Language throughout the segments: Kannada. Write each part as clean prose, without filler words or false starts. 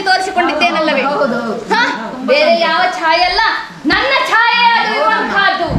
ತೋರಿಸಿಕೊಂಡಿದ್ದೇನಲ್ಲವೇ? ಬೇರೆ ಯಾವ ಛಾಯೆ ಅಲ್ಲ, ನನ್ನ ಛಾಯೆ ಅದು ಇರುವಂತಹದ್ದು.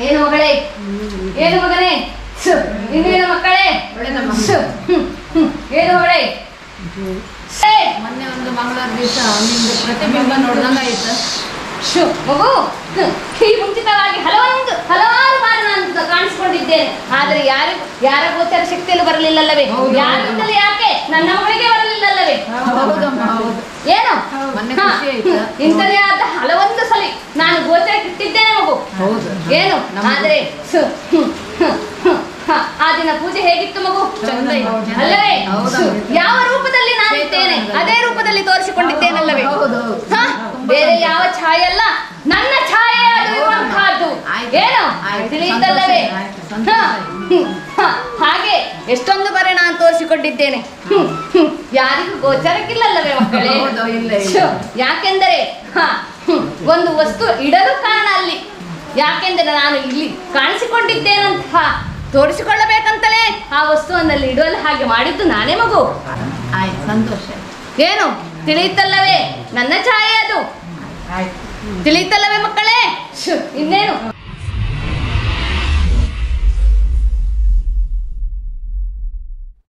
ಏನು ಮಗಳೇ, ಏನು ಮಗನೇ, ಇನ್ನೇನು ಮಕ್ಕಳೇ, ಏನು ಮಗಳೇ? ಮೊನ್ನೆ ಒಂದು ಮಂಗಳವಾರ ದಿವಸ ನಿಮ್ದು ಪ್ರತಿಬಿಂಬ ನೋಡ್ದಂಗ ಆಯ್ತು. ಮಗು, ಈ ಮುಂಚಿತವಾಗಿ ಹಲವಾರು ಬಾರಿ ನಾನು ಕಾಣಿಸ್ಕೊಂಡಿದ್ದೇನೆ, ಆದರೆ ಯಾರ ಗೋಚರ ಶಕ್ತಿಯಲ್ಲೂ ಬರಲಿಲ್ಲಲ್ಲವೇ? ಯಾರಿಂದಲೇ ಯಾಕೆ ನನ್ನ ಮಗಳಿಗೆ ಬರಲಿಲ್ಲಲ್ಲವೇ? ಏನು ಇಂಥದೇ ಆದ ಹಲವೊಂದು ಸಲ ನಾನು ಗೋಚರಕ್ಕೆ ಇಟ್ಟಿದ್ದೇನೆ ಮಗು. ಏನು ಆದರೆ ಆ ದಿನ ಪೂಜೆ ಹೇಗಿತ್ತು ಮಗು? ಅಲ್ಲವೇ? ಯಾವ ರೂಪದಲ್ಲಿ ನಾನಿದ್ದೇನೆ ಅದೇ ರೂಪದಲ್ಲಿ ತೋರಿಸಿಕೊಂಡಿದ್ದೇನಲ್ಲವೇ? ಬೇರೆ ಯಾವ ಛಾಯೆ ಅಲ್ಲ, ನನ್ನ ಛಾಯೆ ಅದು ಇರುವಂತಹದ್ದು. ಏನು ತಿಳಿಯುತ್ತಲ್ಲವೇ? ಹಾಗೆ ಎಷ್ಟೊಂದು ಬಾರಿ ನಾನು ತೋರಿಸಿಕೊಂಡಿದ್ದೇನೆ, ಯಾರಿಗೂ ಗೋಚರಕ್ಕಿಲ್ಲಲ್ಲವೇ ಮಕ್ಕಳೇ? ಯಾಕೆಂದರೆ ಒಂದು ವಸ್ತು ಇಡಲು ಕಾರಣ ಅಲ್ಲಿ. ಯಾಕೆಂದರೆ ನಾನು ಇಲ್ಲಿ ಕಾಣಿಸಿಕೊಂಡಿದ್ದೇನಂತ ತೋರಿಸಿಕೊಳ್ಳಬೇಕಂತಲೇ ಆ ವಸ್ತುವನ್ನಲ್ಲಿ ಇಡುವಲ್ಲಿ ಹಾಗೆ ಮಾಡಿದ್ದು ನಾನೇ ಮಗು. ಸಂತೋಷ. ಏನು ತಿಳಿಯುತ್ತಲ್ಲವೇ? ನನ್ನ ಛಾಯೆ ಅದು. ತಿಳಿಯುತ್ತಲ್ಲವೇ ಮಕ್ಕಳೇ? ಇನ್ನೇನು